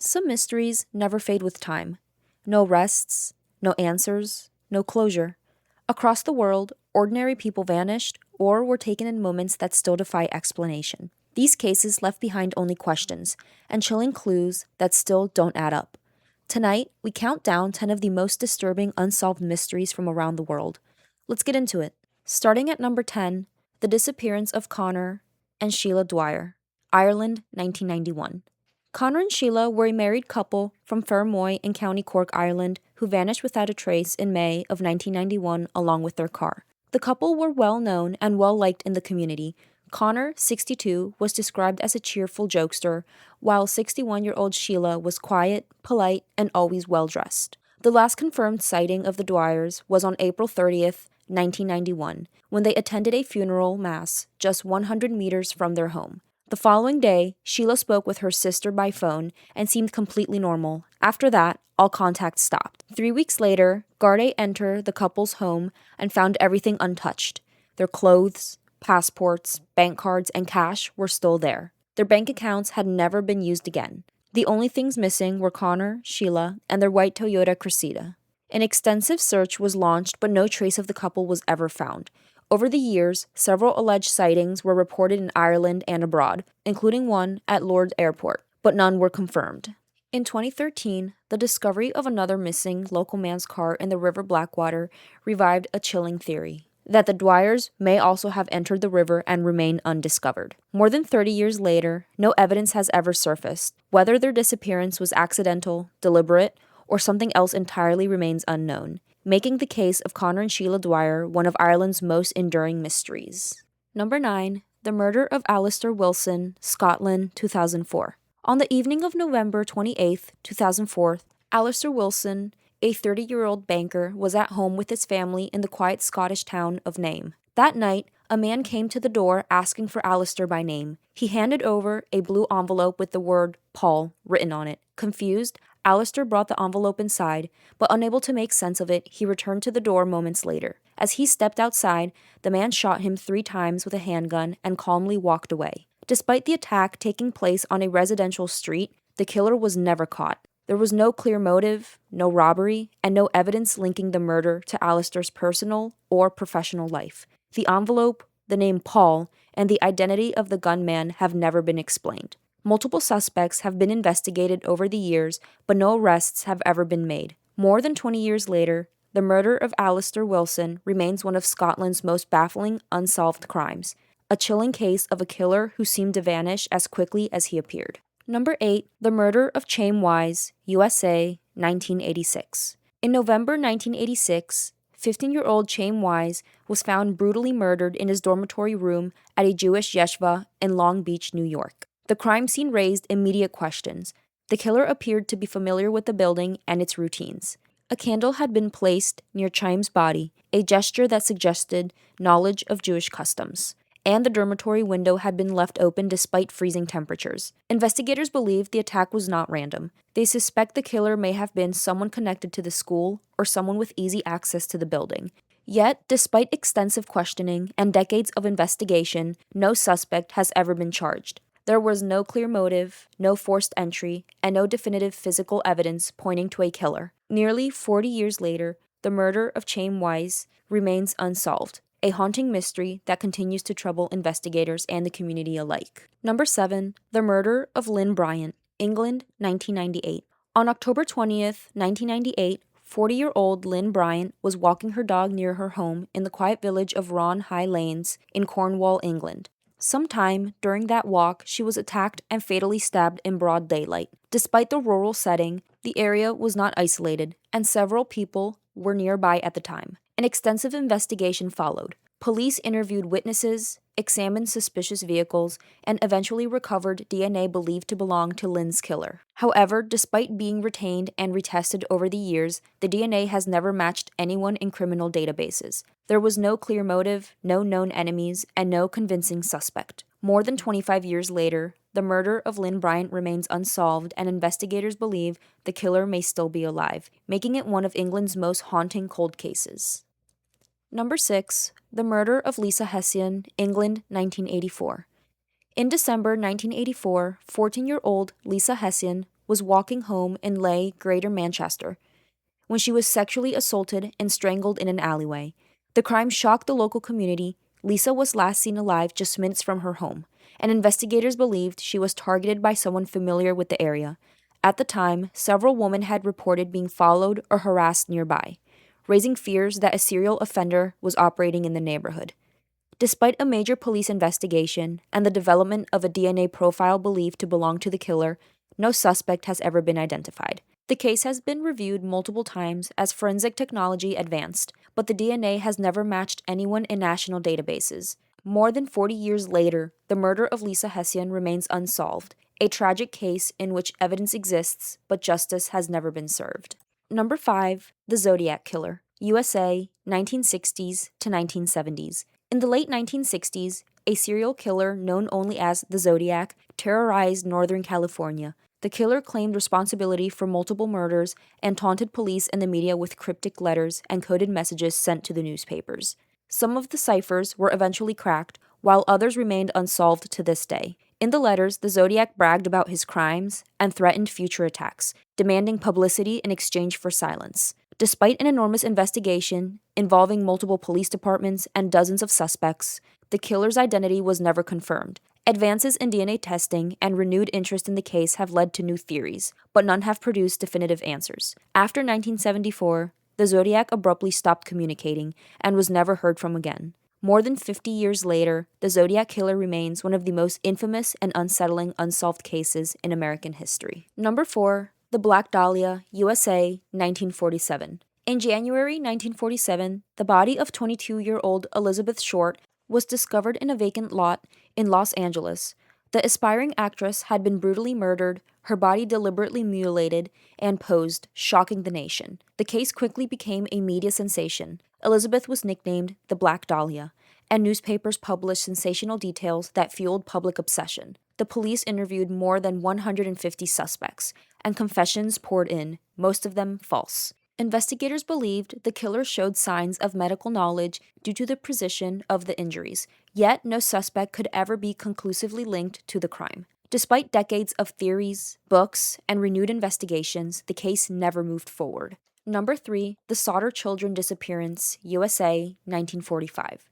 Some mysteries never fade with time. No arrests, no answers, no closure. Across the world, ordinary people vanished or were taken in moments that still defy explanation. These cases left behind only questions and chilling clues that still don't add up. Tonight, we count down 10 of the most disturbing unsolved mysteries from around the world. Let's get into it. Starting at number 10, the disappearance of Connor and Sheila Dwyer, Ireland, 1991. Connor and Sheila were a married couple from Fermoy in County Cork, Ireland, who vanished without a trace in May of 1991 along with their car. The couple were well known and well liked in the community. Connor, 62, was described as a cheerful jokester, while 61-year-old Sheila was quiet, polite, and always well dressed. The last confirmed sighting of the Dwyers was on April 30th, 1991, when they attended a funeral mass just 100 meters from their home. The following day, Sheila spoke with her sister by phone and seemed completely normal. After that, all contact stopped. 3 weeks later, Gardaí entered the couple's home and found everything untouched. Their clothes, passports, bank cards, and cash were still there. Their bank accounts had never been used again. The only things missing were Connor, Sheila, and their white Toyota Cressida. An extensive search was launched, but no trace of the couple was ever found. Over the years, several alleged sightings were reported in Ireland and abroad, including one at Lourdes Airport, but none were confirmed. In 2013, the discovery of another missing local man's car in the River Blackwater revived a chilling theory that the Dwyers may also have entered the river and remained undiscovered. More than 30 years later, no evidence has ever surfaced. Whether their disappearance was accidental, deliberate, or something else entirely remains unknown, making the case of Connor and Sheila Dwyer one of Ireland's most enduring mysteries. Number 9. The murder of Alistair Wilson, Scotland, 2004. On the evening of November 28, 2004, Alistair Wilson, a 30-year-old banker, was at home with his family in the quiet Scottish town of Naim. That night, a man came to the door asking for Alistair by name. He handed over a blue envelope with the word Paul written on it. Confused, Alistair brought the envelope inside, but unable to make sense of it, he returned to the door moments later. As he stepped outside, the man shot him 3 times with a handgun and calmly walked away. Despite the attack taking place on a residential street, the killer was never caught. There was no clear motive, no robbery, and no evidence linking the murder to Alistair's personal or professional life. The envelope, the name Paul, and the identity of the gunman have never been explained. Multiple suspects have been investigated over the years, but no arrests have ever been made. More than 20 years later, the murder of Alistair Wilson remains one of Scotland's most baffling unsolved crimes, a chilling case of a killer who seemed to vanish as quickly as he appeared. Number 8. The murder of Chaim Wise, USA, 1986. In November 1986, 15-year-old Chaim Wise was found brutally murdered in his dormitory room at a Jewish yeshiva in Long Beach, New York. The crime scene raised immediate questions. The killer appeared to be familiar with the building and its routines. A candle had been placed near Chaim's body, a gesture that suggested knowledge of Jewish customs, and the dormitory window had been left open despite freezing temperatures. Investigators believe the attack was not random. They suspect the killer may have been someone connected to the school or someone with easy access to the building. Yet, despite extensive questioning and decades of investigation, no suspect has ever been charged. There was no clear motive, no forced entry, and no definitive physical evidence pointing to a killer. Nearly 40 years later, the murder of Chaim Wise remains unsolved, a haunting mystery that continues to trouble investigators and the community alike. Number 7. The murder of Lynn Bryant, England, 1998. On October 20th, 1998, 40-year-old Lynn Bryant was walking her dog near her home in the quiet village of Ron High Lanes in Cornwall, England. Sometime during that walk, she was attacked and fatally stabbed in broad daylight. Despite the rural setting, the area was not isolated, and several people were nearby at the time. An extensive investigation followed. Police interviewed witnesses, examined suspicious vehicles, and eventually recovered DNA believed to belong to Lynn's killer. However, despite being retained and retested over the years, the DNA has never matched anyone in criminal databases. There was no clear motive, no known enemies, and no convincing suspect. More than 25 years later, the murder of Lynn Bryant remains unsolved, and investigators believe the killer may still be alive, making it one of England's most haunting cold cases. Number 6. The murder of Lisa Hessian, England, 1984. In December 1984, 14-year-old Lisa Hessian was walking home in Leigh, Greater Manchester, when she was sexually assaulted and strangled in an alleyway. The crime shocked the local community. Lisa was last seen alive just minutes from her home, and investigators believed she was targeted by someone familiar with the area. At the time, several women had reported being followed or harassed nearby, raising fears that a serial offender was operating in the neighborhood. Despite a major police investigation and the development of a DNA profile believed to belong to the killer, no suspect has ever been identified. The case has been reviewed multiple times as forensic technology advanced, but the DNA has never matched anyone in national databases. More than 40 years later, the murder of Lisa Hessian remains unsolved, a tragic case in which evidence exists, but justice has never been served. Number 5. The Zodiac Killer, USA, 1960s to 1970s. In the late 1960s, a serial killer known only as the Zodiac terrorized Northern California. The killer claimed responsibility for multiple murders and taunted police and the media with cryptic letters and coded messages sent to the newspapers. Some of the ciphers were eventually cracked, while others remained unsolved to this day. In the letters, the Zodiac bragged about his crimes and threatened future attacks, demanding publicity in exchange for silence. Despite an enormous investigation involving multiple police departments and dozens of suspects, the killer's identity was never confirmed. Advances in DNA testing and renewed interest in the case have led to new theories, but none have produced definitive answers. After 1974, the Zodiac abruptly stopped communicating and was never heard from again. More than 50 years later, the Zodiac Killer remains one of the most infamous and unsettling unsolved cases in American history. Number 4. The Black Dahlia, USA, 1947. In January 1947, the body of 22-year-old Elizabeth Short was discovered in a vacant lot in Los Angeles. The aspiring actress had been brutally murdered, her body deliberately mutilated, and posed, shocking the nation. The case quickly became a media sensation. Elizabeth was nicknamed the Black Dahlia, and newspapers published sensational details that fueled public obsession. The police interviewed more than 150 suspects, and confessions poured in, most of them false. Investigators believed the killer showed signs of medical knowledge due to the precision of the injuries, yet no suspect could ever be conclusively linked to the crime. Despite decades of theories, books, and renewed investigations, the case never moved forward. Number 3. The Sauter Children Disappearance, USA, 1945.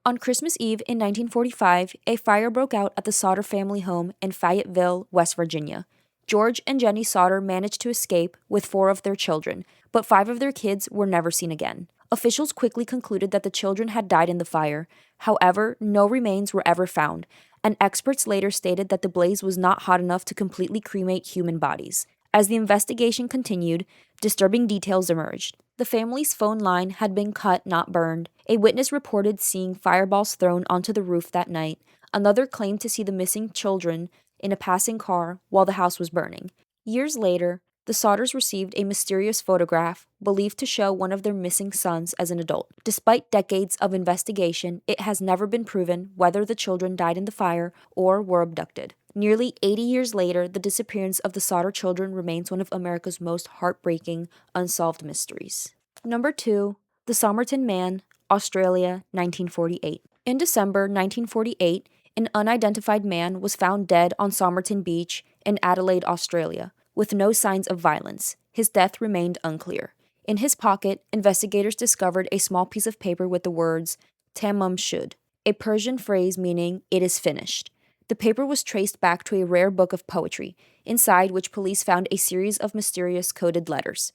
On Christmas Eve in 1945, a fire broke out at the Sauter family home in Fayetteville, West Virginia. George and Jenny Sauter managed to escape with 4 of their children, but 5 of their kids were never seen again. Officials quickly concluded that the children had died in the fire. However, no remains were ever found, and experts later stated that the blaze was not hot enough to completely cremate human bodies. As the investigation continued, disturbing details emerged. The family's phone line had been cut, not burned. A witness reported seeing fireballs thrown onto the roof that night. Another claimed to see the missing children in a passing car while the house was burning. Years later, the Sauters received a mysterious photograph believed to show one of their missing sons as an adult. Despite decades of investigation, it has never been proven whether the children died in the fire or were abducted. Nearly 80 years later, the disappearance of the Sauter children remains one of America's most heartbreaking unsolved mysteries. Number 2. The Somerton Man, Australia, 1948. In December 1948, an unidentified man was found dead on Somerton Beach in Adelaide, Australia, with no signs of violence. His death remained unclear. In his pocket, investigators discovered a small piece of paper with the words, Tamam Shud, a Persian phrase meaning, it is finished. The paper was traced back to a rare book of poetry, inside which police found a series of mysterious coded letters.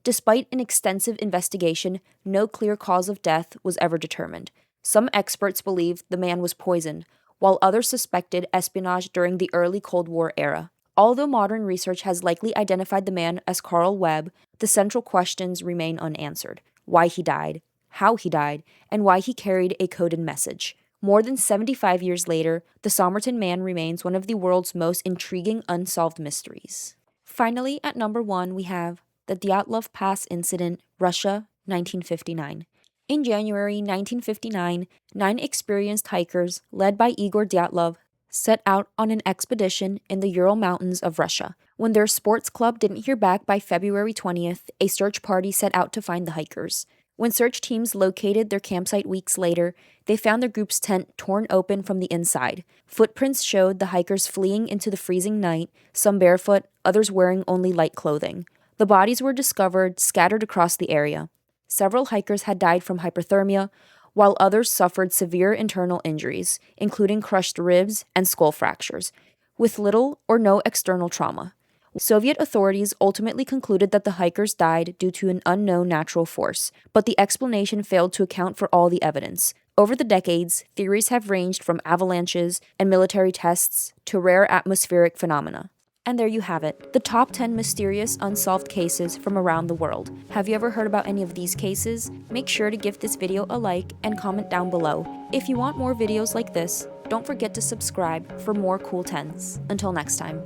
Despite an extensive investigation, no clear cause of death was ever determined. Some experts believed the man was poisoned, while others suspected espionage during the early Cold War era. Although modern research has likely identified the man as Carl Webb, the central questions remain unanswered: why he died, how he died, and why he carried a coded message. More than 75 years later, the Somerton Man remains one of the world's most intriguing unsolved mysteries. Finally, at number 1, we have the Dyatlov Pass Incident, Russia, 1959. In January 1959, 9 experienced hikers, led by Igor Dyatlov, set out on an expedition in the Ural Mountains of Russia. When their sports club didn't hear back by February 20th, a search party set out to find the hikers. When search teams located their campsite weeks later, they found their group's tent torn open from the inside. Footprints showed the hikers fleeing into the freezing night, some barefoot, others wearing only light clothing. The bodies were discovered scattered across the area. Several hikers had died from hypothermia, while others suffered severe internal injuries, including crushed ribs and skull fractures, with little or no external trauma. Soviet authorities ultimately concluded that the hikers died due to an unknown natural force, but the explanation failed to account for all the evidence. Over the decades, theories have ranged from avalanches and military tests to rare atmospheric phenomena. And there you have it, the top 10 mysterious unsolved cases from around the world. Have you ever heard about any of these cases? Make sure to give this video a like and comment down below. If you want more videos like this, don't forget to subscribe for more cool 10s. Until next time.